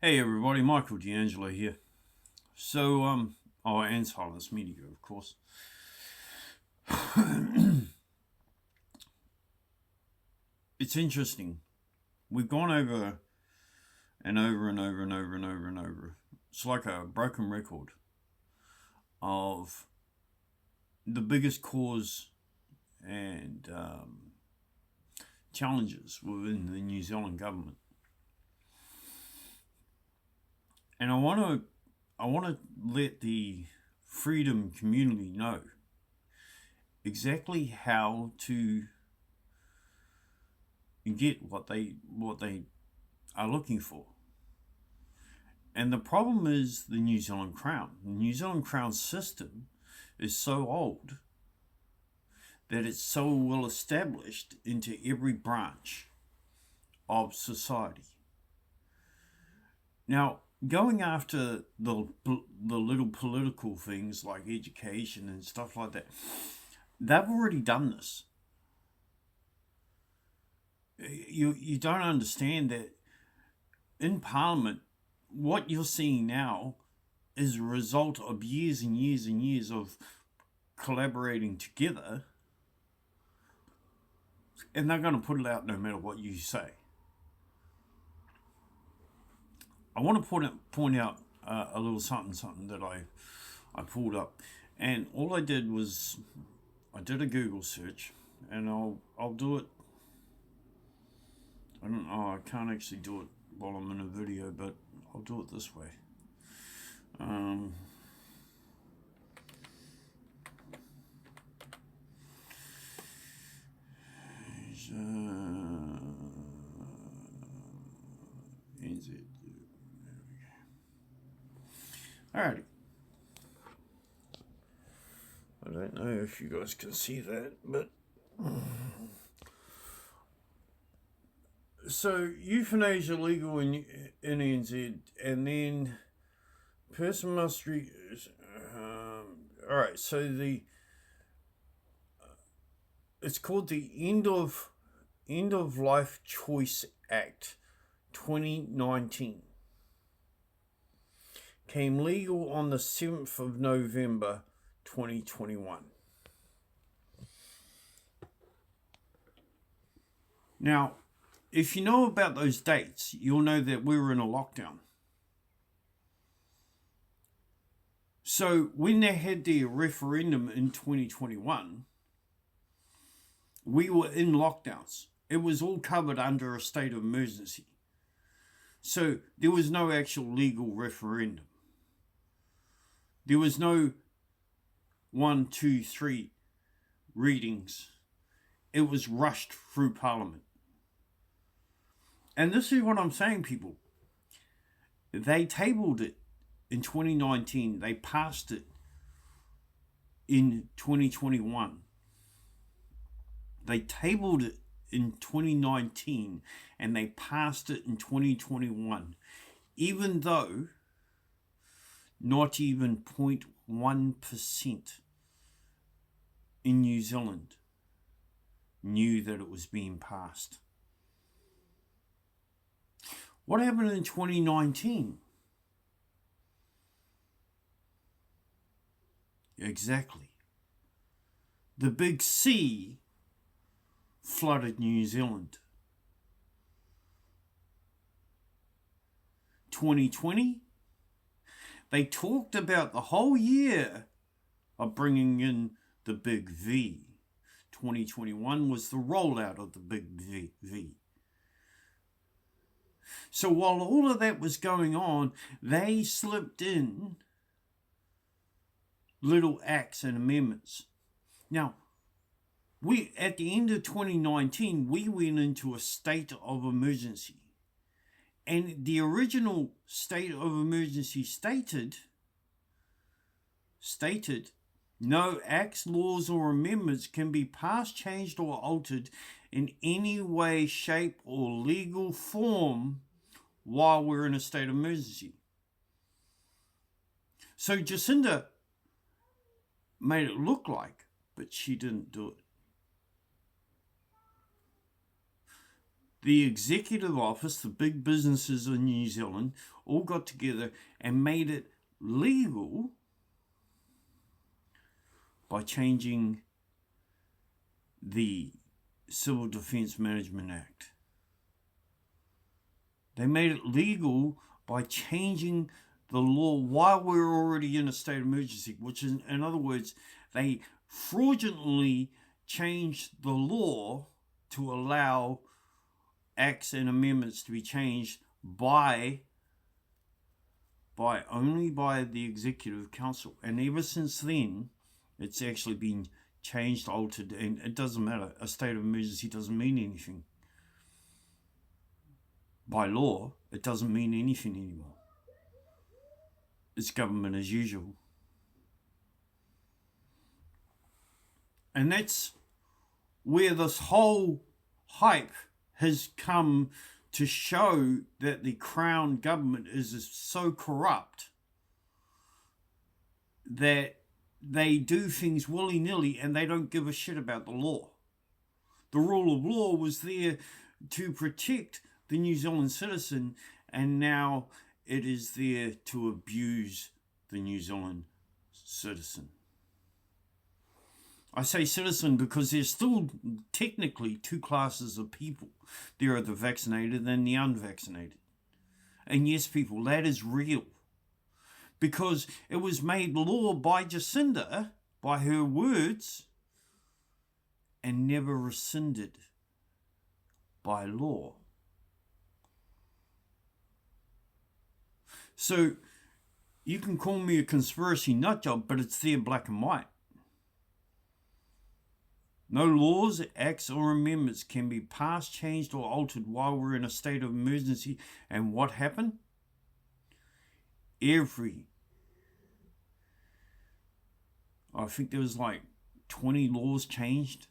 Hey everybody, Michael D'Angelo here. And Silence Media, of course. It's interesting. We've gone over and over and over and over and over and over. It's like a broken record of the biggest cause and challenges within the New Zealand government. And I want to let the freedom community know exactly how to get what they are looking for. And the problem is the New Zealand Crown. The New Zealand Crown system is so old that it's so well established into every branch of society. Now, going after the little political things like education and stuff like that, they've already done this. You don't understand that in Parliament, what you're seeing now is a result of years and years and years of collaborating together, and they're going to put it out no matter what you say. I want to point out a little something that I pulled up, and all I did was I did a Google search, and I'll do it. I don't know. I can't actually do it while I'm in a video, but I'll do it this way. Um, NZ. Alrighty. I don't know if you guys can see that, but so euthanasia legal in NZ, and then person must all right. So it's called the End of Life Choice Act, 2019. Came legal on the 7th of November 2021. Now, if you know about those dates, you'll know that we were in a lockdown. So when they had the referendum in 2021, we were in lockdowns. It was all covered under a state of emergency. So there was no actual legal referendum. There was no 1, 2, 3 readings. It was rushed through Parliament. And this is what I'm saying, people. They tabled it in 2019. They passed it in 2021. They tabled it in 2019 and they passed it in 2021. Even though not even 0.1% in New Zealand knew that it was being passed. What happened in 2019? Exactly. The big C flooded New Zealand. 2020, they talked about the whole year of bringing in the big V. 2021 was the rollout of the big V. So while all of that was going on, they slipped in little acts and amendments. Now, we at the end of 2019, we went into a state of emergency. And the original state of emergency stated no acts, laws, or amendments can be passed, changed, or altered in any way, shape, or legal form while we're in a state of emergency. So Jacinda made it look like, but she didn't do it. the executive office, the big businesses in New Zealand, all got together and made it legal by changing the Civil Defence Management Act. They made it legal by changing the law while we were already in a state of emergency, which is, in other words, they fraudulently changed the law to allow acts and amendments to be changed only by the Executive Council. And ever since then, it's actually been changed, altered, and it doesn't matter. A state of emergency doesn't mean anything. By law, it doesn't mean anything anymore. It's government as usual. And that's where this whole hype has come to show that the Crown government is so corrupt that they do things willy-nilly and they don't give a shit about the law. The rule of law was there to protect the New Zealand citizen, and now it is there to abuse the New Zealand citizen. I say citizen because there's still technically two classes of people. There are the vaccinated and the unvaccinated. And yes, people, that is real. Because it was made law by Jacinda, by her words, and never rescinded by law. So you can call me a conspiracy nutjob, but it's there black and white. No laws, acts, or amendments can be passed, changed, or altered while we're in a state of emergency. And what happened? I think there was like 20 laws changed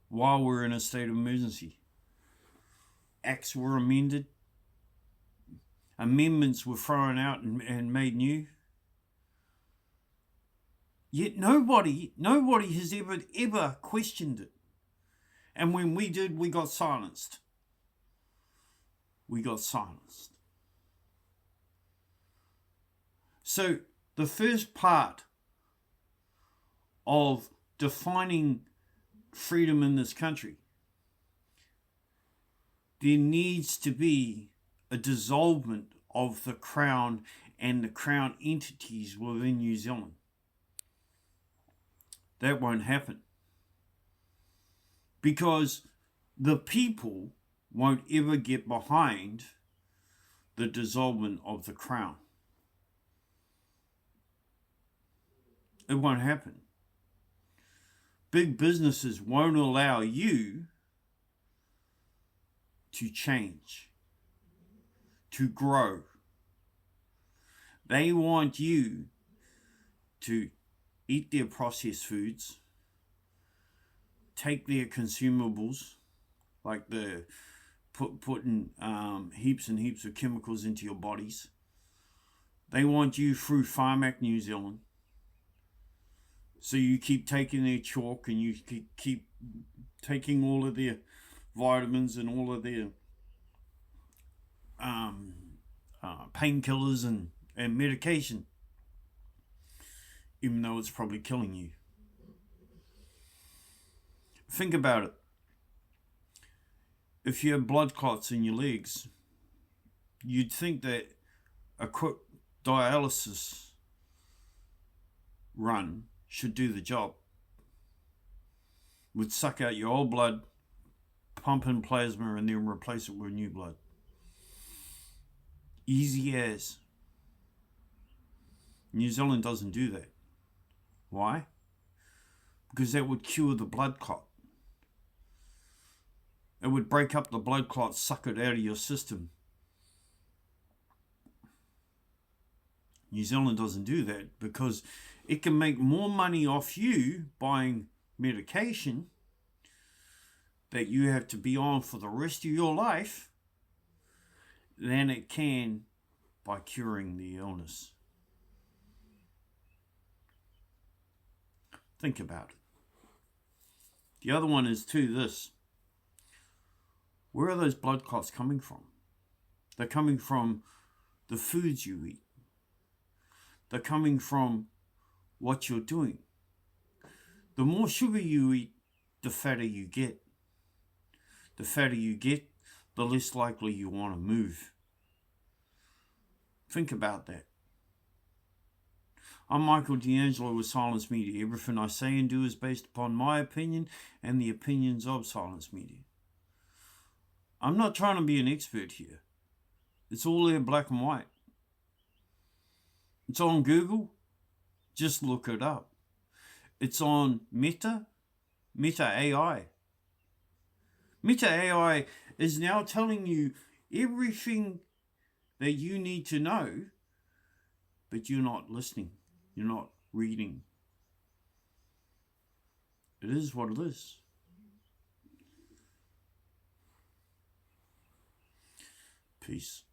while we're in a state of emergency. Acts were amended. Amendments were thrown out and made new. Yet nobody has ever questioned it. And when we did, we got silenced. So the first part of defining freedom in this country, there needs to be a dissolvement of the Crown and the Crown entities within New Zealand. That won't happen because the people won't ever get behind the dissolvement of the Crown. It won't happen. Big businesses won't allow you to change, to grow. They want you to eat their processed foods, take their consumables, like the putting heaps and heaps of chemicals into your bodies. They want you through Pharmac New Zealand. So you keep taking their chalk and you keep taking all of their vitamins and all of their painkillers and medication, even though it's probably killing you. Think about it. If you have blood clots in your legs, you'd think that a quick dialysis run should do the job. Would suck out your old blood, pump in plasma, and then replace it with new blood. Easy as. New Zealand doesn't do that. Why? Because that would cure the blood clot. It would break up the blood clot, suck it out of your system. New Zealand doesn't do that because it can make more money off you buying medication that you have to be on for the rest of your life than it can by curing the illness. Think about it. The other one is too this. Where are those blood clots coming from? They're coming from the foods you eat. They're coming from what you're doing. The more sugar you eat, the fatter you get. The fatter you get, the less likely you want to move. Think about that. I'm Michael D'Angelo with Silence Media. Everything I say and do is based upon my opinion and the opinions of Silence Media. I'm not trying to be an expert here. It's all there black and white. It's on Google. Just look it up. It's on Meta AI. Meta AI is now telling you everything that you need to know, but you're not listening. You're not reading. It is what it is. Peace.